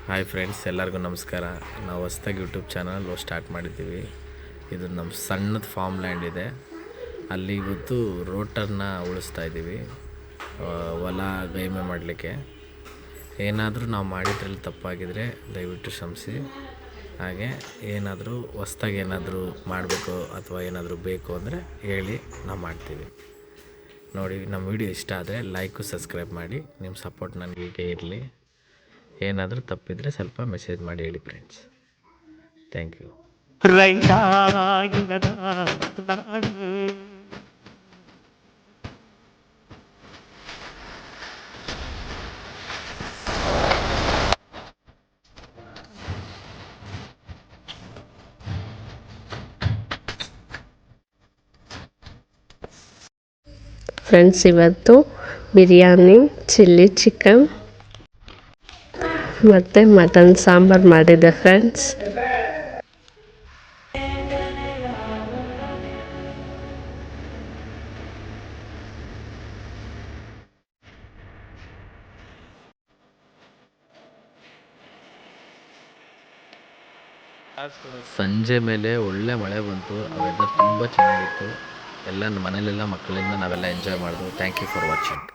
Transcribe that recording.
Hi friends, ಎಲ್ಲರಿಗೂ ನಮಸ್ಕಾರ. ನಾವು ಹೊಸ್ದಾಗಿ ಯೂಟ್ಯೂಬ್ ಚಾನಲ್ ಸ್ಟಾರ್ಟ್ ಮಾಡಿದ್ದೀವಿ. ಇದು ನಮ್ಮ ಸಣ್ಣದು ಫಾರ್ಮ್ ಲ್ಯಾಂಡ್ ಇದೆ. ಅಲ್ಲಿ ಇವತ್ತು ರೋಟರ್ನ ಉಳಿಸ್ತಾ ಇದ್ದೀವಿ, ಹೊಲ ಗೈಮೆ ಮಾಡಲಿಕ್ಕೆ. ಏನಾದರೂ ನಾವು ಮಾಡಿದ್ರಲ್ಲಿ ತಪ್ಪಾಗಿದ್ದರೆ ದಯವಿಟ್ಟು ಕ್ಷಮಿಸಿ. ಹಾಗೆ ಏನಾದರೂ ಹೊಸ್ದಾಗಿ ಏನಾದರೂ ಮಾಡಬೇಕು ಅಥವಾ ಏನಾದರೂ ಬೇಕು ಅಂದರೆ ಹೇಳಿ, ನಾವು ಮಾಡ್ತೀವಿ. ನೋಡಿ, ನಮ್ಮ ವಿಡಿಯೋ ಇಷ್ಟ ಆದರೆ ಲೈಕು ಸಬ್ಸ್ಕ್ರೈಬ್ ಮಾಡಿ. ನಿಮ್ಮ ಸಪೋರ್ಟ್ ನನಗೆ ಹೀಗೆ ಇರಲಿ. ಏನಾದರೂ ತಪ್ಪಿದರೆ ಸ್ವಲ್ಪ ಮೆಸೇಜ್ ಮಾಡಿ ಹೇಳಿ ಫ್ರೆಂಡ್ಸ್. Thank you. ಫ್ರೆಂಡ್ಸ್, ಇವತ್ತು ಬಿರಿಯಾನಿ, ಚಿಲ್ಲಿ ಚಿಕನ್ ಮತ್ತು ಮಟನ್ ಸಾಂಬಾರು ಮಾಡಿದೆ ಫ್ರೆಂಡ್ಸ್. ಸಂಜೆ ಮೇಲೆ ಒಳ್ಳೆ ಮಳೆ ಬಂತು. ವೆದರ್ ತುಂಬ ಚೆನ್ನಾಗಿತ್ತು. ಎಲ್ಲ ಮನೇಲೆಲ್ಲ ಮಕ್ಕಳಿಂದ ನಾವೆಲ್ಲ ಎಂಜಾಯ್ ಮಾಡಿದ್ವು. Thank you for watching.